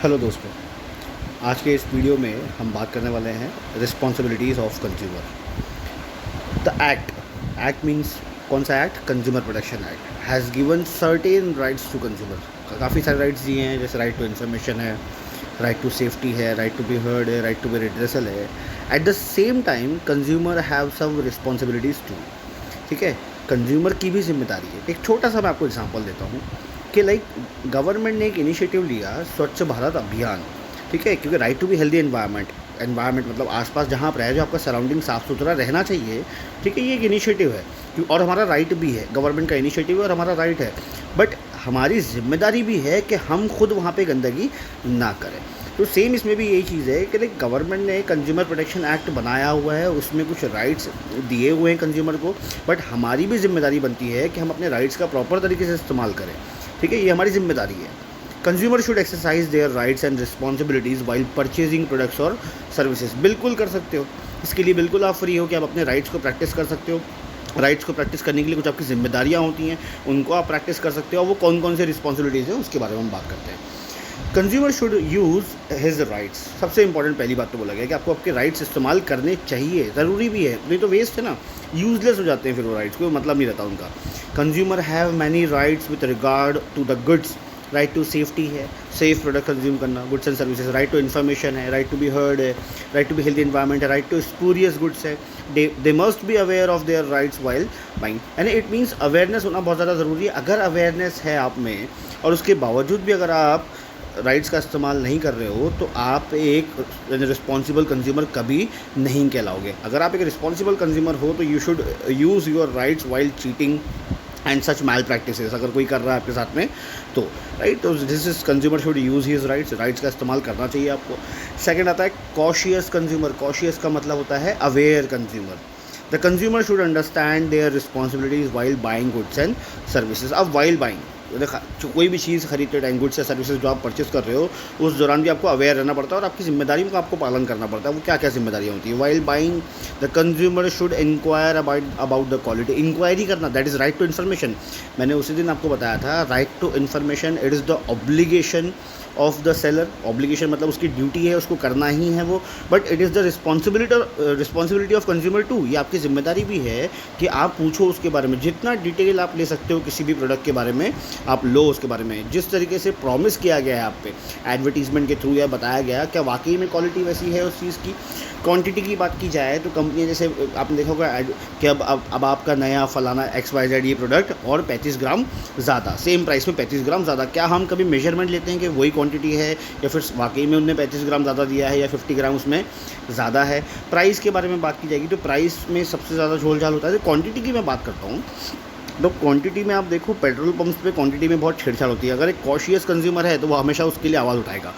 Hello दोस्तों, आज के इस वीडियो में हम बात करने वाले हैं responsibilities of consumer. The act means कौन सा एक्ट? Consumer protection act has given certain rights to consumer. काफ़ी सारे राइट्स दिए हैं, जैसे राइट टू इन्फॉर्मेशन है, राइट टू सेफ्टी है, राइट टू बी हर्ड है, राइट टू बी रिड्रेसल है। At the same time consumer have some responsibilities too. ठीक है, कंज्यूमर की भी जिम्मेदारी है। एक छोटा सा मैं आपको एग्जांपल देता हूँ कि गवर्नमेंट ने एक इनिशिएटिव लिया, स्वच्छ भारत अभियान। ठीक है, क्योंकि right to be healthy environment मतलब आसपास जहाँ आप रहे, जो आपका सराउंडिंग साफ़ सुथरा रहना चाहिए। ठीक है, ये एक इनिशिएटिव है और हमारा राइट भी है, गवर्नमेंट का इनिशिएटिव है और हमारा राइट है। बट हमारी जिम्मेदारी भी है कि हम खुद वहाँ पे गंदगी ना करें। तो सेम इसमें भी यही चीज़ है कि गवर्नमेंट ने कंज्यूमर प्रोटेक्शन एक्ट बनाया हुआ है, उसमें कुछ राइट्स दिए हुए हैं कंज्यूमर को, बट हमारी भी जिम्मेदारी बनती है कि हम अपने राइट्स का प्रॉपर तरीके से इस्तेमाल करें। ठीक है, ये हमारी जिम्मेदारी है। Consumer should exercise there rights and responsibilities while purchasing products और सर्विसेज। बिल्कुल कर सकते हो, इसके लिए बिल्कुल आप फ्री हो कि आप अपने राइट्स को प्रैक्टिस कर सकते हो। राइट्स को प्रैक्टिस करने के लिए कुछ आपकी जिम्मेदारियाँ होती हैं, उनको आप प्रैक्टिस कर सकते हो, और वो कौन कौन से रिस्पॉन्सिबिलिटीज़ हैं उसके बारे में हम बात करते हैं। Consumer should use his rights. सबसे इंपॉर्टेंट पहली बात तो बोला गया कि आपको आपके राइट्स इस्तेमाल करने चाहिए, ज़रूरी भी है, नहीं तो वेस्ट है ना, यूजलेस हो जाते हैं फिर वो राइट्स, कोई मतलब नहीं रहता उनका। Consumer have many rights with regard to the goods. Right to safety है, सेफ प्रोडक्ट कंज्यूम करना, goods and services. Right to information है, राइट टू बी हर्ड है, right to be healthy environment है, राइट टू स्पूरियस गुड्स है। They must be aware of their rights while buying. यानी it means awareness होना बहुत ज़्यादा ज़रूरी है। अगर अवेयरनेस है आप में और उसके बावजूद भी अगर आप राइट्स का इस्तेमाल नहीं कर रहे हो, तो आप एक रिस्पॉन्सिबल कंज्यूमर कभी नहीं कहलाओगे। अगर आप एक रिस्पॉन्सिबल कंज्यूमर हो तो you should use your rights while cheating and such malpractices. अगर कोई कर रहा है आपके साथ में तो राइट, तो this is consumer should use his rights का इस्तेमाल करना चाहिए आपको। सेकंड आता है कॉशियस कंज्यूमर। कॉशियस का मतलब होता है aware consumer. The consumer should understand their responsibilities while buying goods and services. अब वाइल बाइंग, जो कोई भी चीज़ खरीदते टाइम, गुड्स या सर्विसेज जो आप परचेस कर रहे हो, उस दौरान भी आपको अवेयर रहना पड़ता है और आपकी जिम्मेदारियों का आपको पालन करना पड़ता है। वो क्या क्या जिम्मेदारियाँ होती है? While buying the consumer should inquire about the quality. Inquiry करना, that is right to information. मैंने उसी दिन आपको बताया था, right to information it is the obligation of the seller. Obligation मतलब उसकी ड्यूटी है, उसको करना ही है वो, but it is the responsibility of consumer too. ये आपकी जिम्मेदारी भी है कि आप पूछो उसके बारे में, जितना डिटेल आप ले सकते हो किसी भी प्रोडक्ट के बारे में आप लो उसके बारे में। जिस तरीके से प्रॉमिस किया गया है आप पे एडवर्टीजमेंट के थ्रू या बताया गया, क्या वाकई में क्वालिटी वैसी है उस चीज़ की। क्वांटिटी की बात की जाए तो कंपनियाँ, जैसे आपने देखा होगा कि अब आपका नया फलाना XYZ ये प्रोडक्ट और 35 ग्राम ज़्यादा, सेम प्राइस में 35 ग्राम ज़्यादा। क्या हम कभी मेजरमेंट लेते हैं कि वही क्वांटिटी है या फिर वाकई में उनने 35 ग्राम ज़्यादा दिया है या 50 ग्राम उसमें ज़्यादा है? प्राइस के बारे में बात की जाएगी तो प्राइस में सबसे ज़्यादा झोल-झाल होता है। क्वांटिटी की मैं बात करता हूँ तो क्वांटिटी में आप देखो, पेट्रोल पंप्स पे क्वांटिटी में बहुत छेड़छाड़ होती है। अगर एक कॉशियस कंज्यूमर है तो वो हमेशा उसके लिए आवाज़ उठाएगा।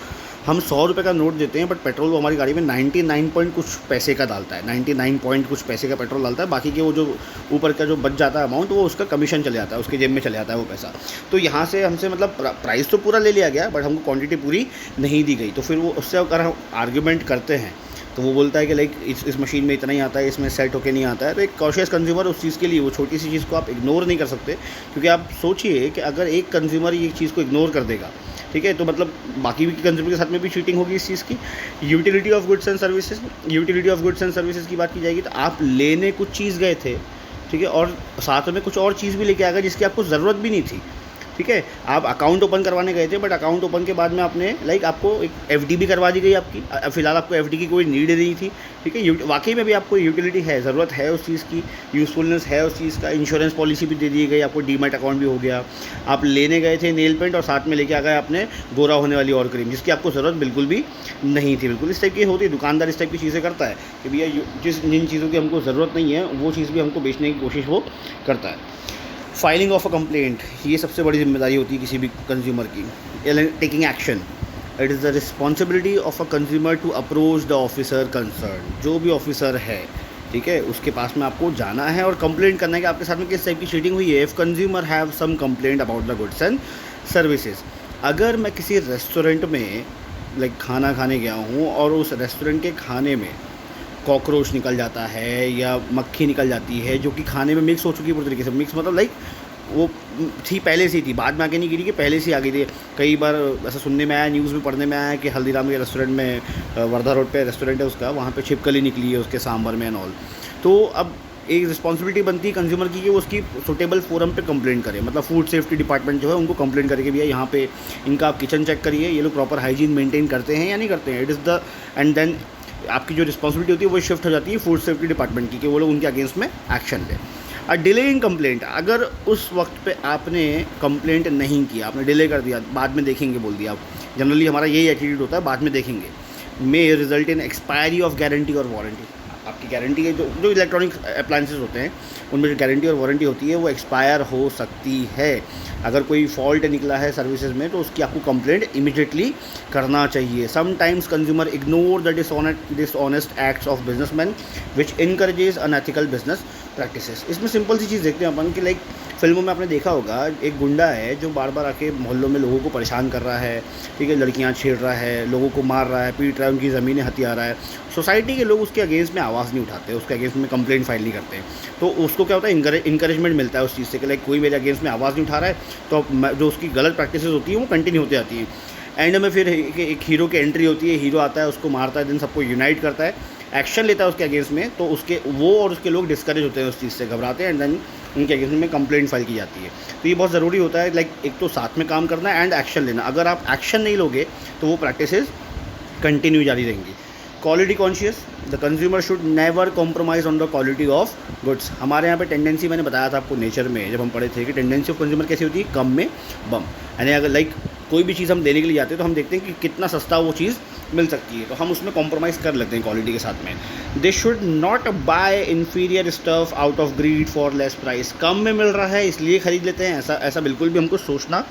हम 100 रुपये का नोट देते हैं, बट पेट्रोल वो हमारी गाड़ी में 99 पॉइंट कुछ पैसे का डालता है, 99 पॉइंट कुछ पैसे का पेट्रोल डालता है। बाकी के वो जो ऊपर का जो बच जाता है अमाउंट, वो उसका कमीशन चले जाता है, उसके जेब में चले जाता है वो पैसा। तो यहाँ से हमसे मतलब प्राइस तो पूरा ले लिया गया, बट हमको क्वांटिटी पूरी नहीं दी गई। तो फिर वो उससे अगर हम आर्ग्यूमेंट करते हैं तो वो बोलता है कि इस मशीन में इतना ही आता है, इसमें सेट होके नहीं आता है। तो एक कॉशियस कंज्यूमर उस चीज़ के लिए, वो छोटी सी चीज़ को आप इग्नोर नहीं कर सकते, क्योंकि आप सोचिए कि अगर एक कंज्यूमर ये चीज़ को इग्नोर कर देगा, ठीक है, तो मतलब बाकी भी कंज्यूमर के साथ में भी चीटिंग होगी इस चीज़ की। Utility of goods and services की बात की जाएगी तो आप लेने कुछ चीज़ गए थे, ठीक है, और साथ में कुछ और चीज़ भी लेके आ गए जिसकी आपको ज़रूरत भी नहीं थी। ठीक है, आप अकाउंट ओपन करवाने गए थे, बट अकाउंट ओपन के बाद में आपने आपको एक FD भी करवा दी गई आपकी। फ़िलहाल आपको FD की कोई नीड नहीं थी। ठीक है, वाकई में भी आपको यूटिलिटी है, ज़रूरत है उस चीज़ की, यूज़फुलनेस है उस चीज़ का। इंश्योरेंस पॉलिसी भी दे दी गई आपको, डीमैट अकाउंट भी हो गया। आप लेने गए थे नेल पेंट और साथ में लेके आ गए आपने गोरा होने वाली और क्रीम, जिसकी आपको ज़रूरत बिल्कुल भी नहीं थी। बिल्कुल इस टाइप की होती है, दुकानदार इस टाइप की चीज़ें करता है कि भैया जिन चीज़ों की हमको ज़रूरत नहीं है वो चीज़ भी हमको बेचने की कोशिश वो करता है। फाइलिंग ऑफ अ कंप्लेंट, ये सबसे बड़ी जिम्मेदारी होती है किसी भी कंज्यूमर की। Taking action, it is the responsibility of a consumer to approach the officer concern. जो भी ऑफिसर है, ठीक है, उसके पास में आपको जाना है और कंप्लेंट करना है कि आपके साथ में किस टाइप की चीटिंग हुई है। If consumer have some complaint about the goods and services. अगर मैं किसी रेस्टोरेंट में खाना खाने गया हूँ और उस रेस्टोरेंट के खाने में कॉकरोच निकल जाता है या मक्खी निकल जाती है, जो कि खाने में मिक्स हो चुकी है पूरी तरीके से, मिक्स मतलब वो थी, पहले से ही थी, बाद में आके नहीं गिरी कि पहले से आ गई थी। कई बार ऐसा सुनने में आया, न्यूज़ में पढ़ने में आया कि हल्दीराम के रेस्टोरेंट में, वर्धा रोड पे रेस्टोरेंट है उसका, वहाँ पे छिपकली निकली है उसके सांभर में एंड ऑल। तो अब एक रिस्पॉन्सिबिलिटी बनती है कंज्यूमर की कि वो उसकी सुटेबल फोरम पे कंप्लेंट करे, मतलब फूड सेफ्टी डिपार्टमेंट जो है उनको कंप्लेंट करे कि भैया यहाँ पे इनका आप किचन चेक करिए, ये लोग प्रॉपर हाइजीन मेंटेन करते हैं या नहीं करते हैं। It is the and then आपकी जो रिस्पॉन्सिबिलिटी होती है वो शिफ्ट हो जाती है फूड सेफ्टी डिपार्टमेंट की कि वो लोग उनके अगेंस्ट में एक्शन लें। डिलेइंग कंप्लेंट, अगर उस वक्त पे आपने कंप्लेंट नहीं किया, आपने डिले कर दिया, बाद में देखेंगे बोल दिया, जनरली हमारा यही एटीट्यूड होता है, बाद में देखेंगे, may result in expiry of guarantee और वारंटी। आपकी गारंटी है, जो इलेक्ट्रॉनिक अप्लायंसेस होते हैं उनमें जो गारंटी और वारंटी होती है वो एक्सपायर हो सकती है। अगर कोई फॉल्ट निकला है सर्विसेज में तो उसकी आपको कंप्लेंट इमीडिएटली करना चाहिए। Sometimes consumer ignore the dishonest acts of businessman which encourages unethical business practices. इसमें सिंपल सी चीज़ देखते हैं अपन कि लाइक फिल्मों में आपने देखा होगा, एक गुंडा है जो बार बार आके मोहल्लों में लोगों को परेशान कर रहा है, ठीक है, लड़कियां छेड़ रहा है, लोगों को मार रहा है, पीट रहा है, उनकी ज़मीनें हथिया रहा है। सोसाइटी के लोग उसके अगेंस्ट में आवाज़ नहीं उठाते, उसके अगेंस्ट में कंप्लेंट फाइल नहीं करते। तो उसको क्या होता है, इंकरेजमेंट मिलता है उस चीज़ से कि लाइक कोई मेरे अगेंस्ट में आवाज़ नहीं उठा रहा है, तो जो उसकी गलत प्रैक्टिसेस होती हैं वो कंटिन्यू होती जाती हैं। एंड में फिर एक हीरो की एंट्री होती है, हीरो आता है, उसको मारता है, दिन सबको यूनाइट करता है, एक्शन लेता है उसके अगेंस्ट में, तो उसके वो और उसके लोग डिस्करेज होते हैं, उस चीज़ से घबराते हैं, एंड देन उनके अगेंस्ट में कंप्लेंट फाइल की जाती है। तो ये बहुत ज़रूरी होता है, लाइक एक तो साथ में काम करना एंड एक्शन लेना। अगर आप एक्शन नहीं लोगे तो वो प्रैक्टिसेस कंटिन्यू जारी रहेंगी। Quality conscious, the consumer should never compromise on the quality of goods. हमारे यहाँ पे टेंडेंसी, मैंने बताया था आपको नेचर में जब हम पढ़े थे कि टेंडेंसी ऑफ कंज्यूमर कैसी होती है, कम में बम। यानी अगर लाइक कोई भी चीज़ हम लेने के लिए जाते हैं तो हम देखते हैं कि कितना सस्ता वो चीज़ मिल सकती है, तो हम उसमें कॉम्प्रोमाइज़ कर लेते हैं क्वालिटी के साथ में। They should not buy inferior stuff out of greed for less price. कम में मिल रहा है इसलिए ख़रीद लेते हैं, ऐसा बिल्कुल भी हमको सोचना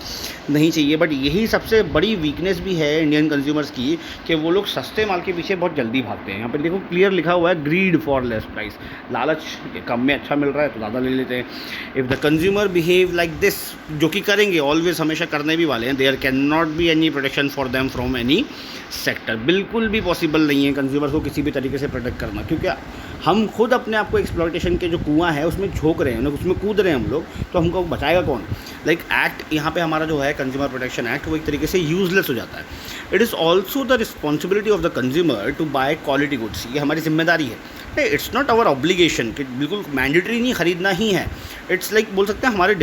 नहीं चाहिए। बट यही सबसे बड़ी वीकनेस भी है इंडियन कंज्यूमर्स की कि वो लोग सस्ते माल के पीछे बहुत जल्दी भागते हैं। यहाँ पर देखो क्लियर लिखा हुआ है, ग्रीड फॉर लेस प्राइस, लालच, कम में अच्छा मिल रहा है तो ज़्यादा ले लेते हैं। If the consumer behave like this, जो कि करेंगे ऑलवेज, हमेशा करने भी वाले हैं, there can not be any protection for them from any sector. बिल्कुल भी पॉसिबल नहीं है कंज्यूमर को किसी भी तरीके से प्रोटेक्ट करना, क्योंकि हम खुद अपने आप को एक्सप्लॉयटेशन के जो कुआं है उसमें झोंक रहे हैं, उसमें कूद रहे हैं हम लोग, तो हमको बचाएगा कौन। लाइक एक्ट यहाँ पे हमारा जो है कंज्यूमर प्रोटेक्शन एक्ट, वो एक तरीके से यूजलेस हो जाता है। It is also the responsibility of the consumer to buy quality goods. ये हमारी जिम्मेदारी है, इट्स नॉट आवर ऑब्लिगेशन कि बिल्कुल मैंडेटरी नहीं, ख़रीदना ही है। इट्स लाइक बोल सकते हैं हमारे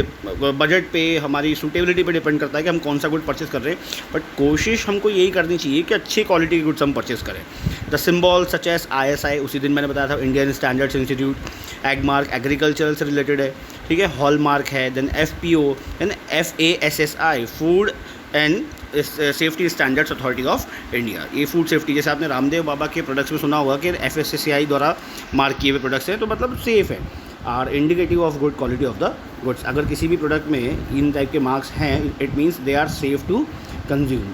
बजट पे, हमारी सूटेबिलिटी पे डिपेंड करता है कि हम कौन सा गुड परचेस कर रहे हैं। बट कोशिश हमको यही करनी चाहिए कि अच्छी क्वालिटी के गुड्स हम परचेस करें। The symbol such as ISI, उसी दिन मैंने बताया था, Indian standards institute, Agmark agricultural से रिलेटेड है, ठीक है, हॉलमार्क है, then FPO, then FASSI, food and safety standards authority of India. ये फूड सेफ्टी, जैसे आपने रामदेव बाबा के प्रोडक्ट्स में सुना होगा कि FSSAI द्वारा मार्क किए हुए प्रोडक्ट्स हैं, तो मतलब सेफ़ है, are indicative of good quality of the goods. अगर किसी भी प्रोडक्ट में इन टाइप के मार्क्स हैं, it means they are safe to consume,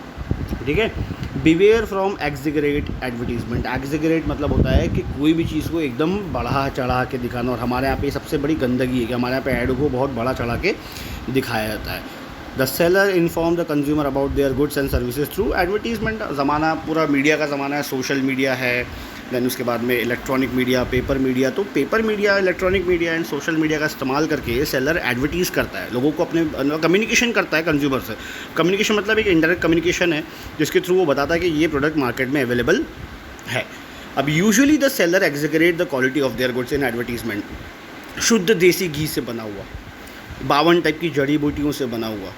ठीक है। Beware from exaggerate advertisement. Exaggerate मतलब होता है कि कोई भी चीज़ को एकदम बढ़ा चढ़ा के दिखाना, और हमारे यहाँ पे सबसे बड़ी गंदगी है कि हमारे यहाँ पे ऐड को बहुत बड़ा चढ़ा के दिखाया जाता है। The seller inform the consumer about their goods and services through advertisement. ज़माना पूरा मीडिया का ज़माना है, सोशल मीडिया है, दैन उसके बाद में इलेक्ट्रॉनिक मीडिया, पेपर मीडिया। तो paper media, electronic media and social media का इस्तेमाल करके सेलर एडवर्टीज़ करता है, लोगों को अपने कम्युनिकेशन करता है कंज्यूमर से। कम्युनिकेशन मतलब एक इंडायरेक्ट कम्युनिकेशन है जिसके थ्रू वो बताता है कि ये प्रोडक्ट मार्केट में अवेलेबल है। अब usually the seller exaggerate the quality of their goods in advertisement. शुद्ध देसी घी से बना हुआ, 52 टाइप की जड़ी बूटियों से बना हुआ,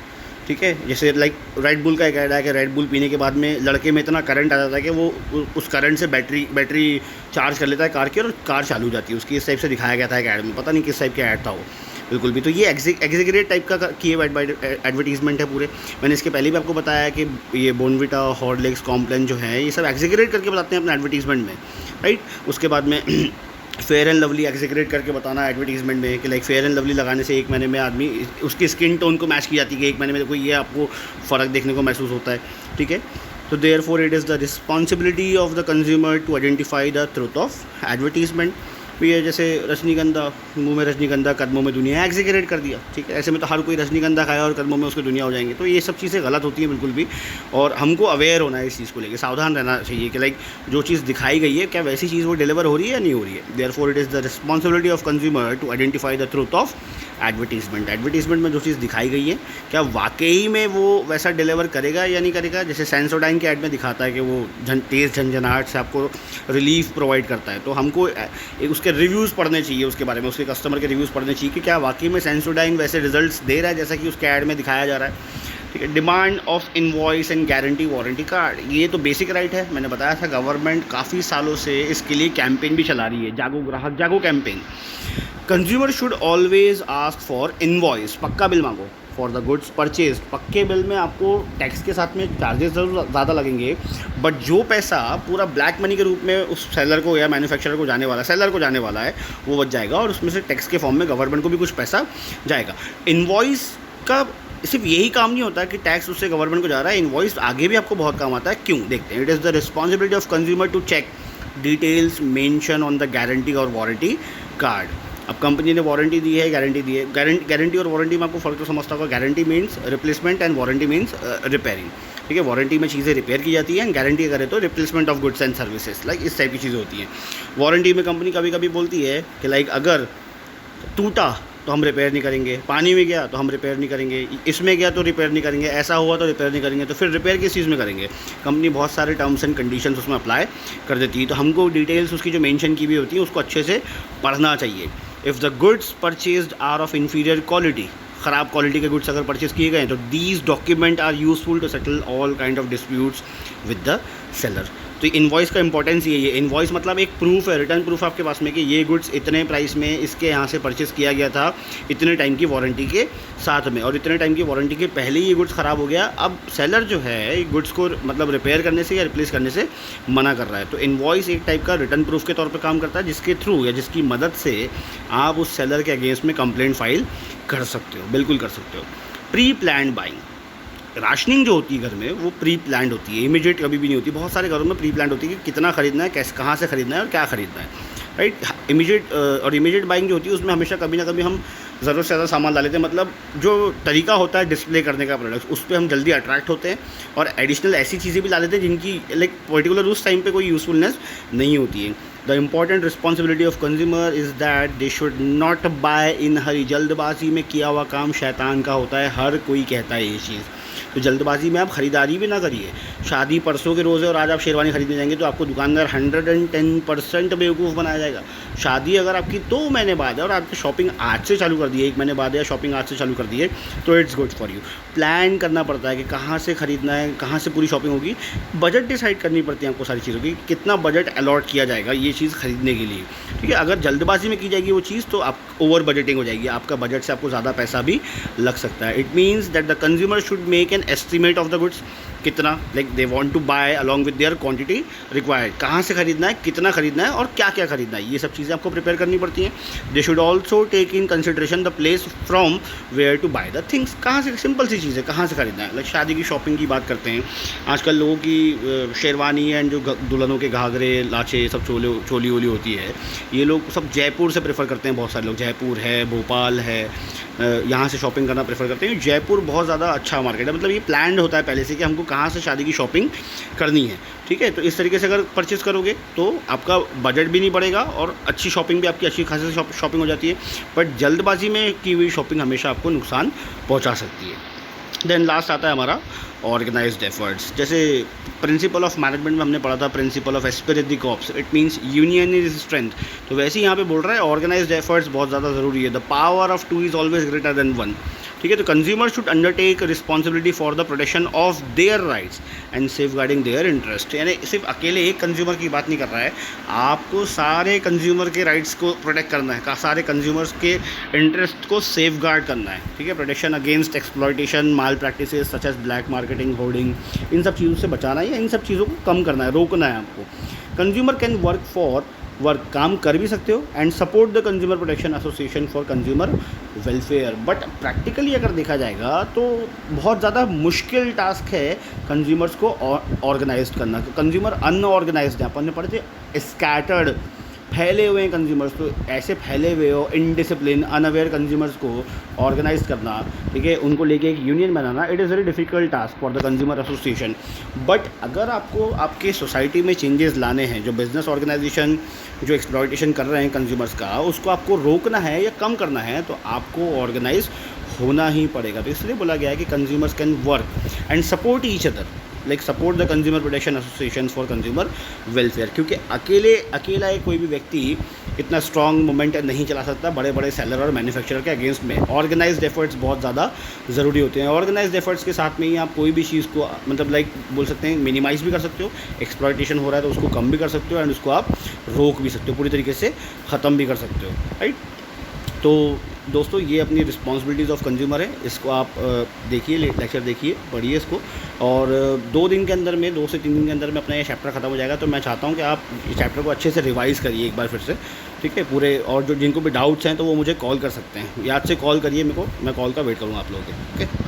ठीक है। जैसे लाइक रेड बुल का एक ऐड है कि रेड बुल पीने के बाद में लड़के में इतना करंट आ जाता है कि वो उस करंट से बैटरी चार्ज कर लेता है कार की, और कार चालू हो जाती है उसकी। इस टाइप से दिखाया गया था एक ऐड में, पता नहीं किस टाइप का ऐड था वो, बिल्कुल भी। तो ये एग्जीगरेट टाइप का किए हुआ एडवर्टीजमेंट है पूरे। मैंने इसके पहले भी आपको बताया कि ये बोर्नविटा, हॉर्लिक्स, कॉम्प्लान जो है, ये सब एग्जीगरेट करके बताते हैं अपने एडवर्टीजमेंट में, राइट। उसके बाद में फेयर एंड लवली एग्जीगरेट करके बताना एडवर्टीजमेंट में कि लाइक फेयर एंड लवली लगाने से 1 महीने में आदमी, उसकी स्किन टोन को मैच की जाती है कि 1 महीने में कोई ये आपको फ़र्क देखने को महसूस होता है, ठीक है। तो therefore it is the responsibility of the consumer to identify the truth of advertisement. भी है जैसे रजनीगंधा, मुंह में रजनीगंधा, कदमों में दुनिया, एग्जीगरेट कर दिया, ठीक है। ऐसे में तो हर कोई रजनीगंधा खाया और कदमों में उसकी दुनिया हो जाएंगे। तो ये सब चीज़ें गलत होती हैं बिल्कुल भी, और हमको अवेयर होना है इस चीज़ को लेकर, सावधान रहना चाहिए कि लाइक जो चीज़ दिखाई गई है क्या वैसी चीज़ वो डिलीवर हो रही है या नहीं हो रही है। Therefore it is the responsibility of consumer to identify the truth of advertisement में जो चीज़ दिखाई गई है क्या वाकई में वो वैसा डिलीवर करेगा या नहीं करेगा। जैसे सेंसोडाइन के ऐड में दिखाता है कि वो तेज़ झंझनाहट से आपको रिलीफ प्रोवाइड करता है, तो हमको एक उसके रिव्यूज़ पढ़ने चाहिए, उसके बारे में उसके कस्टमर के रिव्यूज़ पढ़ने चाहिए कि क्या वाकई में सेंसोडाइन वैसे रिजल्ट्स दे रहा है जैसा कि उसके ऐड में दिखाया जा रहा है। ठीक है, demand of invoice and guarantee warranty card, ये तो बेसिक राइट है। मैंने बताया था गवर्नमेंट काफ़ी सालों से इसके लिए कैंपेन भी चला रही है, जागो ग्राहक जागो campaign. Consumer should always ask for invoice, पक्का बिल मांगो फॉर द गुड्स परचेज। पक्के बिल में आपको टैक्स के साथ में चार्जेस ज़रूर ज़्यादा लगेंगे, बट जो पैसा पूरा ब्लैक मनी के रूप में उस सेलर को या मैन्युफैक्चरर को जाने वाला है वो बच जाएगा, और उसमें से टैक्स के फॉर्म में गवर्नमेंट को भी कुछ पैसा जाएगा। इनवॉइस का सिर्फ यही काम नहीं होता कि टैक्स उससे गवर्नमेंट को जा रहा है, इनवॉइस आगे भी आपको बहुत काम आता है। क्यों, देखते हैं। It is the responsibility of consumer to check details mention on the guarantee और वारंटी कार्ड। अब कंपनी ने वारंटी दी है, गारंटी दी है, गारंटी और वारंटी में आपको फ़र्क तो समझता होगा। Guarantee means replacement and warranty means repairing. ठीक है, वारंटी में चीज़ें रिपेयर की जाती हैं, गारंटी करें तो replacement of goods and services, like इस टाइप की चीज़ें होती हैं। वारंटी में कंपनी कभी कभी बोलती है कि लाइक अगर टूटा तो हम रिपेयर नहीं करेंगे, पानी में गया तो हम रिपेयर नहीं करेंगे, इसमें गया तो रिपेयर नहीं करेंगे, ऐसा हुआ तो रिपेयर नहीं करेंगे। तो फिर रिपेयर किस चीज़ में करेंगे? कंपनी बहुत सारे टर्म्स एंड कंडीशंस उसमें अप्लाई कर देती है, तो हमको डिटेल्स उसकी जो मेंशन की हुई होती है उसको अच्छे से पढ़ना चाहिए। If the goods purchased are of inferior quality, ख़राब क्वालिटी के गुड्स अगर परचेज किए गए तो these document are useful to settle all kind of disputes with the seller. तो इनवॉइस का इंपॉर्टेंस ये है। इनवॉइस मतलब एक प्रूफ है, रिटर्न प्रूफ आपके पास में कि ये गुड्स इतने प्राइस में इसके यहाँ से परचेस किया गया था, इतने टाइम की वारंटी के साथ में, और इतने टाइम की वारंटी के पहले ही ये गुड्स ख़राब हो गया। अब सेलर जो है गुड्स को मतलब रिपेयर करने से या रिप्लेस करने से मना कर रहा है। तो इनवॉइस एक टाइप का रिटर्न प्रूफ के तौर पर काम करता है, जिसके थ्रू या जिसकी मदद से आप उस सेलर के अगेंस्ट में कंप्लेंट फाइल कर सकते हो, बिल्कुल कर सकते हो। प्री प्लान्ड बाइंग, राशनिंग जो होती है घर में वो प्री प्लान्ड होती है, इमीडिएट कभी भी नहीं होती। बहुत सारे घरों में प्री प्लान्ड होती है कि कितना खरीदना है, कैसे, कहाँ से खरीदना है और क्या खरीदना है, राइट। इमीडिएट बाइंग जो होती है उसमें हमेशा कभी ना कभी हम ज़रूरत से ज़्यादा सामान ला लेते हैं। मतलब जो तरीका होता है डिस्प्ले करने का प्रोडक्ट, उस पर हम जल्दी अट्रैक्ट होते हैं और एडिशनल ऐसी चीज़ें भी ला लेते हैं जिनकी लाइक पर्टिकुलर उस टाइम पे कोई यूज़फुलनेस नहीं होती है। The important responsibility of consumer is that they should not buy in hurry. जल्दबाजी में किया हुआ काम शैतान का होता है, हर कोई कहता है ये चीज़। तो जल्दबाजी में आप ख़रीदारी भी ना करिए। शादी परसों के रोज़ है और आज आप शेरवानी खरीदने जाएंगे तो आपको दुकानदार 110% बेवकूफ़ बनाया जाएगा। शादी अगर आपकी 2 महीने बाद है और आपकी शॉपिंग आज से चालू कर दी है, 1 महीने बाद है, शॉपिंग आज से चालू कर दी है, तो it's good for you. Plan करना पड़ता है कि कहाँ से ख़रीदना है, कहाँ से पूरी शॉपिंग होगी। बजट डिसाइड करनी पड़ती है आपको सारी चीज़ों की, कितना बजट अलॉट किया जाएगा ये चीज़ ख़रीदने के लिए। ठीक है, अगर जल्दबाजी में की जाएगी वो चीज़ तो आप ओवर बजटिंग हो जाएगी, आपका बजट से आपको ज़्यादा पैसा भी लग सकता है। It means that the consumer should make an estimate of the goods, कितना like they want to buy along with their quantity required, कहाँ से खरीदना है, कितना खरीदना है और क्या क्या खरीदना है, ये सब चीज़ें आपको प्रिपेयर करनी पड़ती हैं। They should also take in consideration the place from where to buy the things, कहाँ से, सिंपल सी चीज़ है, कहाँ से खरीदना है। लाइक शादी की शॉपिंग की बात करते हैं, आजकल लोगों की शेरवानी एंड जो दुल्हनों के घाघरे लाचे सब चोली वोली होती है, ये लोग सब जयपुर से प्रेफर करते हैं। बहुत सारे लोग जयपुर है, भोपाल है, यहाँ से शॉपिंग करना प्रेफर करते हैं। जयपुर बहुत ज़्यादा अच्छा मार्केट है, मतलब ये प्लान्ड होता है पहले से कि हमको कहाँ से शादी की शॉपिंग करनी है। ठीक है, तो इस तरीके से अगर परचेज़ करोगे तो आपका बजट भी नहीं बढ़ेगा और अच्छी शॉपिंग भी आपकी अच्छी खासी शॉपिंग हो जाती है। बट जल्दबाजी में की हुई शॉपिंग हमेशा आपको नुकसान पहुँचा सकती है। देन लास्ट आता है हमारा ऑर्गेनाइज्ड एफर्ट्स। जैसे प्रिंसिपल ऑफ मैनेजमेंट में हमने पढ़ा था principle of Spirit the corps, it means union is strength. तो वैसे ही यहाँ पे बोल रहा है ऑर्गेनाइज्ड एफर्ट्स बहुत ज़्यादा ज़रूरी है। The power of 2 is always greater than 1। ठीक है, तो consumer should undertake responsibility for the protection of their rights and safeguarding their interest. यानी सिर्फ अकेले एक कंज्यूमर की बात नहीं कर रहा है, आपको सारे कंज्यूमर के राइट्स को प्रोटेक्ट करना है, सारे कंज्यूमर्स के इंटरेस्ट को सेफ गार्ड करना है। ठीक है, protection against exploitation, malpractices such as black marketing, hoarding, इन सब चीज़ों से बचाना है, इन सब चीज़ों को कम करना है, रोकना है आपको। कंज्यूमर कैन वर्क काम कर भी सकते हो and support the consumer protection association for consumer welfare. But practically अगर देखा जाएगा तो बहुत ज़्यादा मुश्किल टास्क है कंज्यूमर्स को ऑर्गेनाइज करना। कंज्यूमर अनऑर्गेनाइज्ड है, अपन ने पढ़े थे स्कैटर्ड फैले हुए हैं कंज्यूमर्स, तो ऐसे फैले हुए हो इनडिसिप्लिन अनअवेयर कंज्यूमर्स को ऑर्गेनाइज करना, ठीक है, उनको लेके एक union banana, it is very difficult task for the consumer association. But अगर आपको आपके सोसाइटी में चेंजेस लाने हैं, जो बिजनेस ऑर्गेनाइजेशन जो एक्सप्लॉयटेशन कर रहे हैं कंज्यूमर्स का, उसको आपको रोकना है या कम करना है, तो आपको ऑर्गेनाइज होना ही पड़ेगा। तो इसलिए बोला गया है कि consumers can work and support each other, like support the consumer protection association for consumer welfare, क्योंकि अकेला एक कोई भी व्यक्ति इतना स्ट्रॉन्ग मूवमेंट नहीं चला सकता बड़े बड़े सेलर और मैन्युफैक्चरर के अगेंस्ट में। ऑर्गेनाइज्ड एफर्ट्स बहुत ज़्यादा ज़रूरी होते हैं। ऑर्गेनाइज्ड एफर्ट्स के साथ में ही आप कोई भी चीज़ को मतलब लाइक बोल सकते हैं मिनिमाइज़ भी कर सकते हो, एक्सप्लॉयटेशन हो रहा है तो उसको कम भी कर सकते हो, एंड उसको आप रोक भी सकते हो, पूरी तरीके से ख़त्म भी कर सकते हो, राइट। तो दोस्तों ये अपनी रिस्पॉन्सिबिलिटीज़ ऑफ कंज्यूमर है, इसको आप देखिए, लेक्चर देखिए, पढ़िए इसको, और 2 दिन के अंदर में 2 से 3 दिन के अंदर में अपना ये चैप्टर ख़त्म हो जाएगा। तो मैं चाहता हूँ कि आप इस चैप्टर को अच्छे से रिवाइज़ करिए एक बार फिर से, ठीक है पूरे, और जो जिनको भी डाउट्स हैं तो वो मुझे कॉल कर सकते हैं, याद से कॉल करिए मेरे को, मैं कॉल का वेट करूँगा आप लोगों के, ओके।